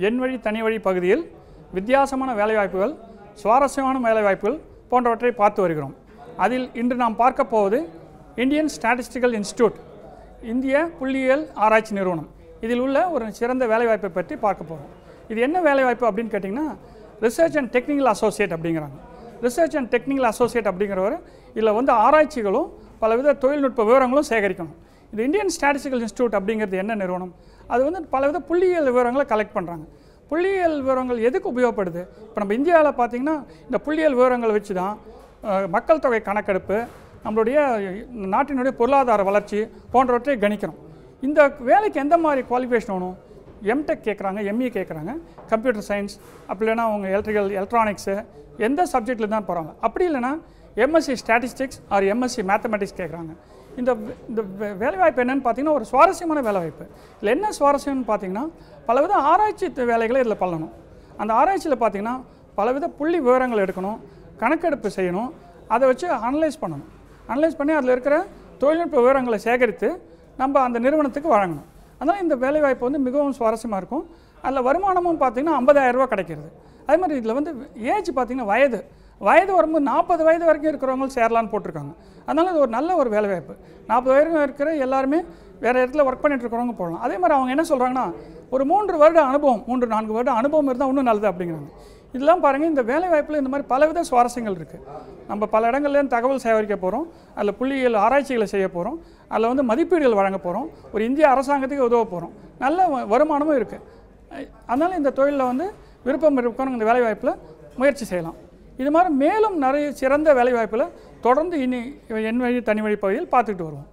என் வழி தனி வழி பகுதியில் வித்தியாசமான வேலைவாய்ப்புகள், சுவாரஸ்யமான வேலைவாய்ப்புகள் போன்றவற்றை பார்த்து வருகிறோம். அதில் இன்று நாம் பார்க்க போவது இந்தியன் ஸ்டாட்டிஸ்டிக்கல் இன்ஸ்டிடியூட், இந்திய புள்ளியியல் ஆராய்ச்சி நிறுவனம். இதில் உள்ள ஒரு சிறந்த வேலைவாய்ப்பை பற்றி பார்க்க போகிறோம். இது என்ன வேலைவாய்ப்பு அப்படின்னு கேட்டிங்கன்னா, ரிசர்ச் அண்ட் டெக்னிக்கல் அசோசியேட் அப்படிங்கிறாங்க. ரிசர்ச் அண்ட் டெக்னிக்கல் அசோசியேட் அப்படிங்கிறவர் இதில் ஆராய்ச்சிகளும் பலவித தொழில்நுட்ப விவரங்களும் சேகரிக்கணும். இது இந்தியன் ஸ்டாட்டிஸ்டிக்கல் இன்ஸ்டிடியூட் அப்படிங்கிறது என்ன நிறுவனம்? அது பலவித புள்ளியியல் விவரங்களை கலெக்ட் பண்ணுறாங்க. புள்ளியியல் விவரங்கள் எதுக்கு உபயோகப்படுது? இப்போ நம்ம இந்தியாவில் பார்த்திங்கன்னா இந்த புள்ளியியல் விவரங்களை வச்சு தான் மக்கள் தொகை கணக்கெடுப்பு, நம்மளுடைய நாட்டினுடைய பொருளாதார வளர்ச்சி போன்றவற்றை கணிக்கணும். இந்த வேலைக்கு எந்த மாதிரி குவாலிஃபிகேஷன் வேணும்? எம்டெக் கேட்குறாங்க, எம்இ கேட்குறாங்க, கம்ப்யூட்டர் சயின்ஸ், அப்படி இல்லைனா அவங்க எலக்ட்ரானிக்ஸு எந்த சப்ஜெக்டில் தான் போகிறாங்க. அப்படி இல்லைனா MSc statistics R MSc mathematics கேட்குறாங்க. இந்த வேலைவாய்ப்பு என்னென்னு பார்த்தீங்கன்னா ஒரு சுவாரஸ்யமான வேலைவாய்ப்பு. இதில் என்ன சுவாரஸ்யம்னு பார்த்தீங்கன்னா பலவித ஆராய்ச்சி வேலைகளை இதில் பண்ணணும். அந்த ஆராய்ச்சியில் பார்த்தீங்கன்னா பலவித புள்ளி விவரங்கள் எடுக்கணும், கணக்கெடுப்பு செய்யணும், அதை வச்சு அனலைஸ் பண்ணணும். அனலைஸ் பண்ணி அதில் இருக்கிற தொழில்நுட்ப விவரங்களை சேகரித்து நம்ம அந்த நிறுவனத்துக்கு வழங்கணும். அதனால் இந்த வேலைவாய்ப்பு மிகவும் சுவாரஸ்யமாக இருக்கும். அதில் வருமானமும் பார்த்திங்கன்னா 50,000 ரூபா கிடைக்கிறது. அதே மாதிரி இதில் ஏஜ் பார்த்திங்கன்னா வயது வரும்போது 40 வயது வரைக்கும் இருக்கிறவங்க சேரலான்னு போட்டிருக்காங்க. அதனால் இது ஒரு நல்ல ஒரு வேலைவாய்ப்பு. 40 வயது இருக்கிற எல்லாருமே வேறு இடத்துல ஒர்க் பண்ணிட்டு இருக்கிறவங்க போடலாம். அதே மாதிரி அவங்க என்ன சொல்கிறாங்கன்னா ஒரு 3 வருட அனுபவம், 3-4 வருட அனுபவம் இருந்தால் இன்னும் நல்லது அப்படிங்கிறாங்க. இதெல்லாம் பாருங்கள், இந்த வேலைவாய்ப்பில் இந்த மாதிரி பலவித சுவாரஸ்யங்கள் இருக்குது. நம்ம பல இடங்கள்லேருந்து தகவல் சேகரிக்க போகிறோம், அதில் புள்ளியியல் ஆராய்ச்சிகளை செய்ய போகிறோம், அதில் மதிப்பீடுகள் வழங்க போகிறோம், ஒரு இந்திய அரசாங்கத்துக்கு உதவ போகிறோம், நல்ல வருமானமும் இருக்குது. அதனால் இந்த தொழிலில் விருப்பம் இருக்கணும், இந்த வேலைவாய்ப்பில் முயற்சி செய்யலாம். இது மாதிரி மேலும் நிறைய சிறந்த வேலைவாய்ப்பில் தொடர்ந்து இனி என் வழி தனி வழி பகுதியில் பார்த்துக்கிட்டு வருவோம்.